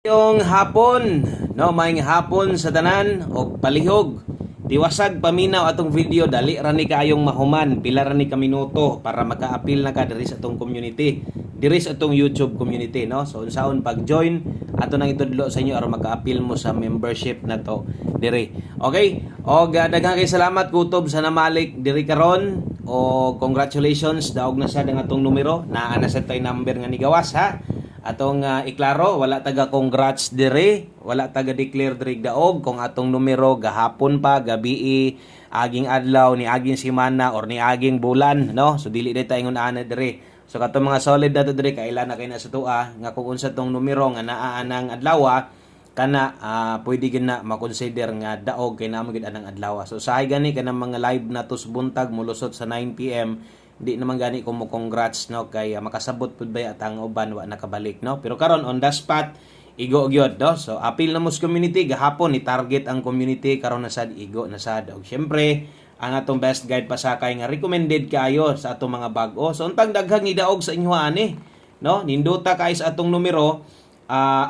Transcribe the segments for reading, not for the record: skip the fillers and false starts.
Yung hapon, no, maayong hapon sa tanan o palihog. Diwasag paminaw atong video dali ra ni kaayong mahuman, pila ra ni ka minuto para maka-appeal na ka diri sa atong community, diri sa atong YouTube community, no. So unsaon pag-join ato nang itudlo sa inyo aron maka-appeal mo sa membership na to diri. Okay? Og daghang kay salamat kutob sa namalik diri karon o congratulations daog na sa atong numero, naa na sa tay number nga ni gawas ha. Atong iklaro, wala taga congrats dire, wala taga declare dire daog kung atong numero gahapon pa, gabi, aging adlaw ni aging semana or ni aging bulan, no? So dili day tayo ana dire. So katong mga solid dato dire kaila na kay na sa tua nga kung unsa tong numero nga naa nang adlaw kana pwede gid na ma-consider nga daog kay namo gid anang adlaw. So sahay gani kanang mga live natos buntag mulusot sa 9 PM. Di naman gani ko mo congrats no kay makasabot pud ba atang uban wa nakabalik no, pero karon on the spot igo gyud no. So appeal na mo sa community gahapon ni target ang community karon na sad igo na sad. Og syempre ang atong best guide pasakay nga recommended kaayo sa atong mga bag-o. So untang daghang idaog sa inyo ani no, ninduta kay sa atong numero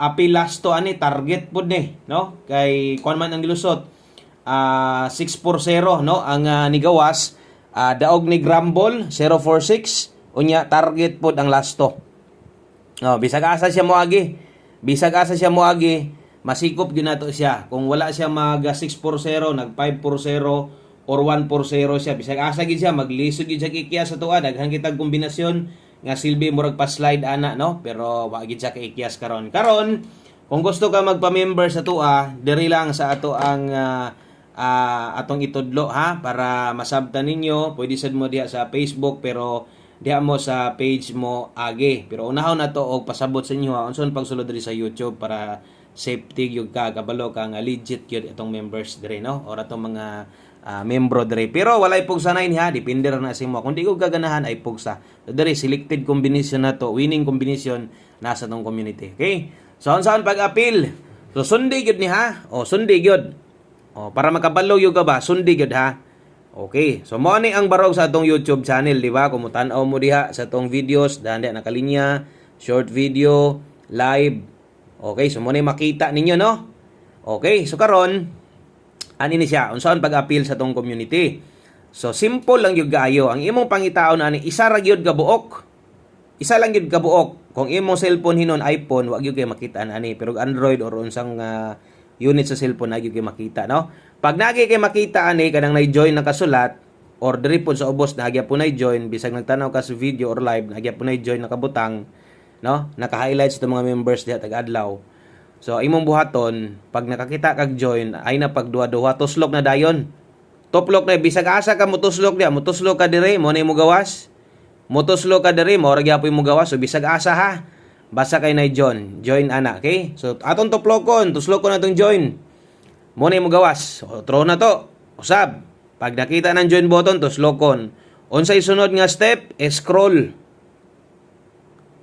appeal last to ani target pud ni no kay kuan man ang gilusot 640 no ang nigawas. Daog ni Grumble 046 unya target pod ang lasto. Bisag asa siya moagi. Bisag asa siya moagi, masikop gyud nato siya. Kung wala siya mag 640, nag 540 or 140 siya, bisag asa gid siya maglisod gid siya ikiya sa tuwa. Daghang kitag kombinasyon nga silbi murag pa-slide ana no, pero wa gid siya kaikyas karon. Karon kung gusto ka magpa-member sa tuwa, diri lang sa ato ang atong itudlo ha para masabtan ninyo. Pwede sad mo diha sa Facebook pero diha mo sa page mo agi, pero unahon na to og pasabot sa inyo unson pagsulod diri sa YouTube para safety gyud ka kabalo ka nga legit gyud itong members diri no or atong mga membro diri. Pero walay pugsa na ha, depende ra na sa imo. Kung di ko gaganahan ay pugsa. So diri selected combination na to, winning combination nasa tong community. Okay? So unsaon pag-appeal? So sundi gyud ni ha. O sundi gyud. Para makabalo yung ka ba, sundi gyud ha. Okay, so mo ni ang barog sa atong YouTube channel, di ba? Kung tan-aw mo diha sa atong videos, danda nakalinya, short video, live. Okay, so mo ni makita ninyo no. Okay, so karon ani ni siya, unsaon pag-appeal sa atong community. So simple lang gyud kaayo. Ang imong pangitaon ani isa ra gyud ka buok. Isa lang gyud ka buok. Kung imong cellphone hinon iPhone, wa gyud kay makita ani, pero Android or unsang unit sa cellphone na gyud kay makita no. Pag nagi kay makita ani kanang na-join nakasulat or diri pod sa ubos na agya po na-join bisag nagtanaw ka sa video or live na agya po na-join nakabutang no, naka-highlights to mga members diha tag-adlaw. So imong buhaton pag nakakita kag join ay na pagduha-duha tuslok na dayon. Tuplok na bisag asa ka mutuslok diha, mutuslok ka diri mo na imo gawas. Mutuslok ka diri mo ra gyapon mo gawas so bisag asa ha. Basa kay na join ana, okay? So atong tuplokon, tuslokon atong join. Mo na imo gawas. So throw na to. Usab. Pag nakita ng join button, tuslokon. Unsay sunod nga step, scroll.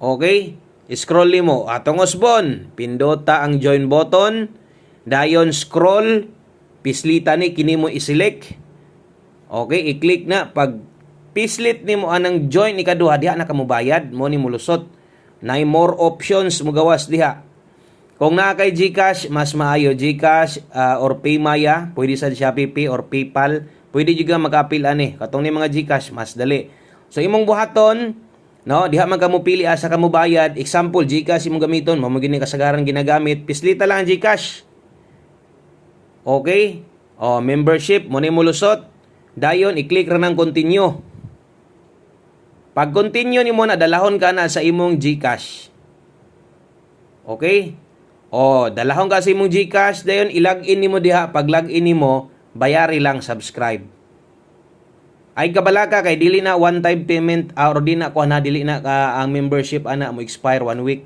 Okay? Scroll nimo atong usbon, pindota ang join button, dayon scroll, pislita ni kini mo i-select. Okay, i-click na pag pislit nimo anang join ikaduha diha na kamo bayad, mo ni mulusot. Nay more options mo gawas diha. Kung naa kay GCash, mas maayo GCash or Paymaya, pwede sa Shopee Pay or PayPal, pwede juga mag-appeal ani. Katong ni mga GCash mas dali. So imong buhaton, no, diha man kamo pili asa kamo bayad. Example, GCash imong gamiton, mao gini kasagaran ginagamit, pislita lang ang GCash. Okay? Membership mo ni mulusot. Dayon i-click ra nang continue. Pag continue nimo na dalahon ka na sa imong GCash. Okay? Dalahon ka sa imong GCash, dayon i-login nimo diha. Pag login nimo, bayari lang subscribe. Ay kabala ka kay dili na one time payment or di na ko na dili na ka ang membership ana mo expire 1 week.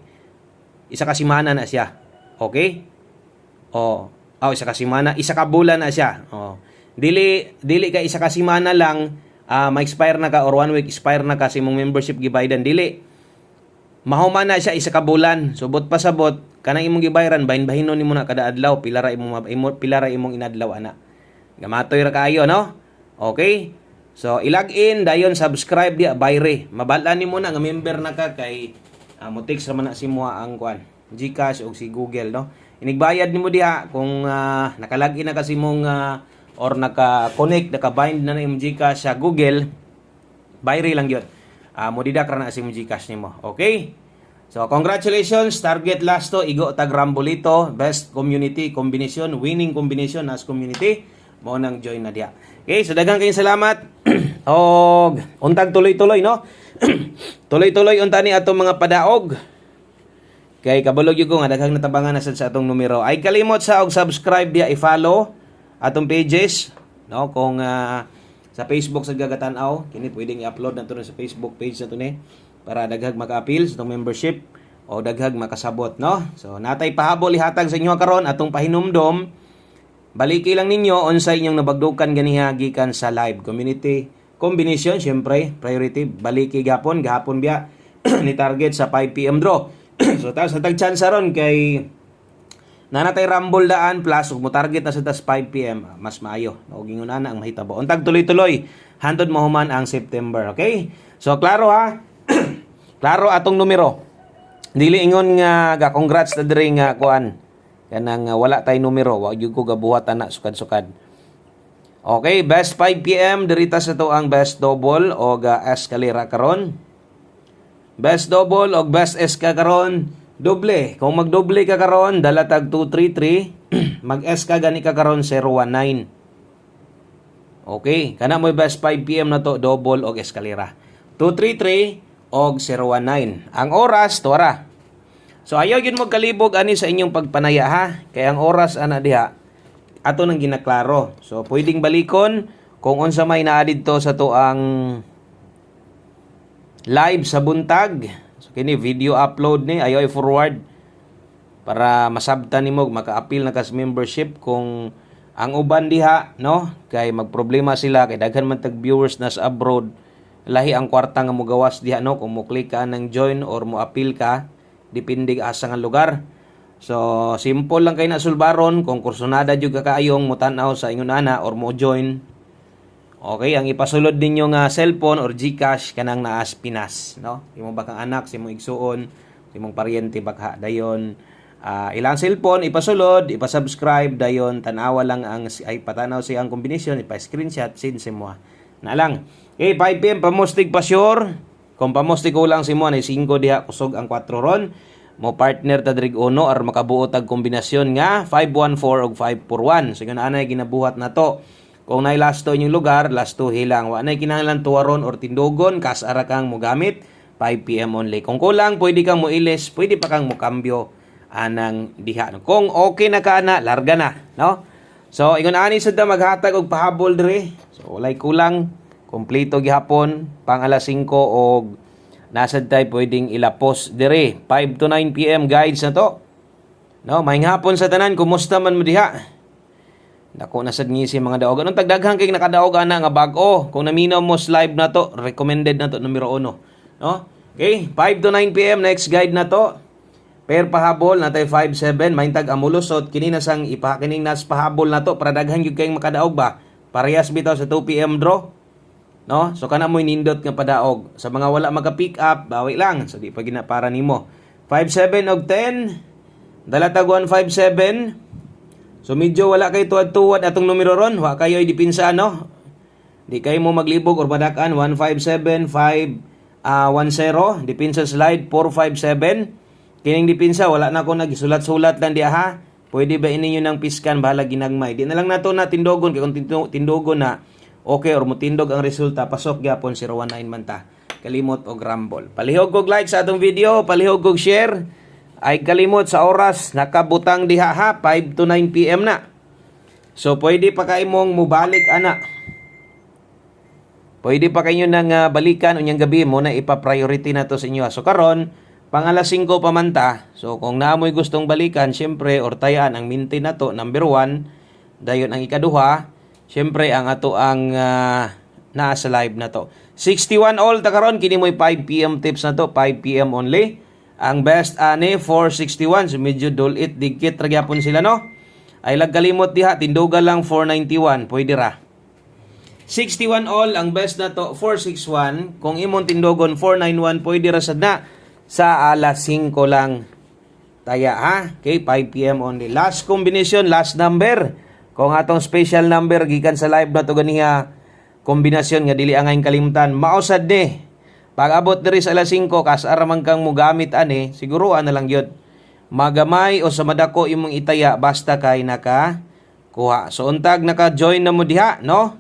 Isa ka semana na siya. Okay? Isa ka semana, isa ka bulan na siya. Dili ka isa ka semana lang ma-expire na ka or 1 week expire na ka sa imong membership gibaydan, dili. Mahuman na siya isa ka bulan. Subot pa sabot kanang imong gibayaran bahin-bahinon nimo na kada adlaw pila ra imong inadlaw ana. Gamatoy ra kaayo no. Okay? So i-log in dayon subscribe dia bayre. Mabalaan nimo na nga member na ka kay Mutik sa man na si mo ang kwan. GCash o si Google, no? Inigbayad nimo diha kung nakalagin na kasi mong or naka-connect, naka-bind na imong GCash sa Google, bayri lang yun. Mo didak ra na si imong GCash nimo. Okay? So, congratulations, target last to, Igo Tag Rambolito, best community combination, winning combination as community, mo nang join na diha. Okay, so daghang kayong salamat. Og untag tuloy-tuloy, no? Tuloy-tuloy unta ni atong mga padaog. Kay kabulog yung ko nga daghang natabangan na sa atong numero. Ay kalimot sa og subscribe dia, i-follow atong pages, no? Kung sa Facebook sa gagatan-aw, kini pwedeng i-upload na to sa Facebook page na to ni para daghag maka-appeal sa itong membership o daghag makasabot, no? So natay pahabol ihatag sa inyo karon atong pahinumdom. Baliki lang ninyo unsay inyong nabagdukan ganiha gikan sa live community combination, syempre priority baliki gahapon biya ni target sa 5 PM draw. So tapos natag chance ron kay nanatay rumble daan plus ug mo target na sa 5 PM mas maayo. Og ingon ana ang mahitabo. Untag tuloy-tuloy handod mahuman ang September, okay? So klaro ha. Klaro atong numero. Dili ingon nga ga congrats na diri nga kuan. Kanang wala tay numero, wa gyud ko gabuhat ana sukad-sukad. Okay, best 5 PM dirita sa to ang best double o escalera karon. Best double o best eska karon, doble. Kung magdoble ka karon, dala tag 233, mag-eska gani ka karon 019. Okay, kana mo best 5 PM na to, double o escalera. 233 og 019. Ang oras tuara. So ayaw yun mo kalibog ani sa inyong pagpanaya ha. Kaya ang oras ana diha ato nang ginaklaro. So pwedeng balikon kung unsa may naa didto sa to ang live sa buntag. So kini video upload ni ayaw i-forward para masabtan nimo maka-appeal na kas membership kung ang uban diha, no? Kay magproblema sila kay daghan man tag viewers nas abroad. Lahi ang kwarta nga mogawas diha, no? Kung mo click ka ng join or mo appeal ka, depende asa nga lugar. So simple lang kay na sulbaron kung kursunada jud ka kaayong mutanaw sa ingon ana or mo join. Okay, ang ipasulod ninyo nga cellphone or GCash kanang naas Pinas, no? Imong bakang anak, si imong igsuon, si imong paryente bakha dayon. Ilang cellphone ipasulod, ipasubscribe dayon, tanawa lang ang ay patanaw siya ang kombinasyon, ipa-screenshot sin si mo. Na lang. Okay, 5 PM pamustig pa sure. Kung pamustig ko lang si mo na 5 diha kusog ang 4 ron. Mo partner ta drig uno or makabuo tag kombinasyon nga 514 ug 541. So anay ginabuhat na to. Kung nay last to inyong lugar, last to hilang. Wa nay kinahanglan tuwaron or tindogon kas ara kang mo gamit 5 PM only. Kung kulang pwede kang mo ilis, pwede pa kang mo kambyo anang diha. Kung okay na ka na, larga na, no? So ingon ani sad maghatag og pahabol dire. So walay kulang, kompleto gihapon pang alas 5 og nasad tay pwedeng ilapos dire 5 to 9 PM guides na to. No, maayong hapon sa tanan, kumusta man mo diha? Dako na sad ngisi mga daog. Anong tagdaghang kay nakadaog ana nga bag-o? Kung naminaw mo live na to, recommended na to numero 1, no? Okay, 5 to 9 PM next guide na to. Per pahabol natay 5-7 mahintag amulusot kini na sang ipakining nas pahabol na to para daghan gyud kayong makadaog ba. Parehas bitaw sa 2 PM draw. No? So kana mo nindot nga padaog. Sa mga wala maka-pick up, bawi lang. So di pa gina para nimo. 5-7 og 10. Dala tag 1-5-7. So medyo wala kay tuwad-tuwad atong numero ron. Wa kayo dipinsa, no? Di kayo mo maglibog or badakan 1-5-7 5-1-0. Dipinsa slide 4-5-7. Kining dipinsa wala na ko nagisulat-sulat lang diha ha. Pwede ba ininyo nang piskan bahala ginagmay. Di na lang nato na tindogon kay kung tindogon na okay or mutindog ang resulta pasok gyapon 019 man ta. Kalimot og rumble. Palihog og like sa atong video, palihog og share. Ay kalimot sa oras nakabutang diha ha 5 to 9 PM na. So pwede pa kay mong mubalik ana. Pwede pa kayo nang balikan unyang gabi mo na ipa-priority na to sa inyo. So karon pang alas 5 pa man ta. So kung naamoy gustong balikan, syempre or tayaan ang minti na to number 1, dayon ang ikaduha. Siyempre, ang ato ang nasa live na to. 61 all ta karon kini mo'y 5 PM tips na to. 5 PM only. Ang best ani 461. So medyo dulit dikit ra gyapon sila, no? Ay lagkalimot diha tinduga lang 491. Pwede ra. 61 all ang best na to 461. Kung imong tindogon 491 pwede ra sad na sa alas 5 lang taya ha. Okay, 5 PM only. Last combination, last number. Kung atong special number gikan sa live na to ganiha kombinasyon nga dili angay kalimtan. Mausad ni. Pag abot diri sa alas 5 kas aramang kang mugamit ani, siguruan na lang gyud. Magamay o sa madako imong itaya basta kay naka kuha. So untag naka-join na mo diha, no?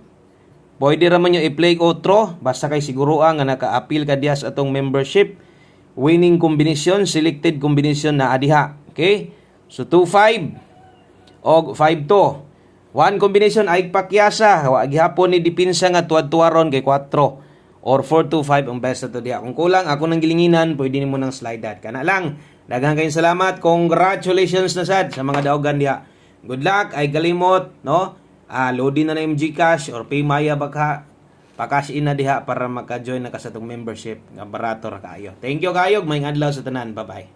Pwede ra man nyo i-play outro basta kay siguruan nga naka-appeal ka diha sa atong membership. Winning combination, selected combination na adiha. Okay? So 2-5 o 5-2. One combination ay pakyasa. Wa gihapon ni dipinsa nga tuwad-tuwaron kay 4 or 4-2-5 ang best to diha. Kung kulang ako nang gilinginan, pwede nimo nang slide that. Kana lang. Daghang kayong salamat. Congratulations na sad sa mga daogan diha. Good luck. Ay kalimot, no? Loadin na MG Cash or Paymaya baka pa-cash in na diha para maka-join na ka sa tong membership nga barato ra kaayo. Thank you kayo. May adlaw sa tanan. Bye-bye.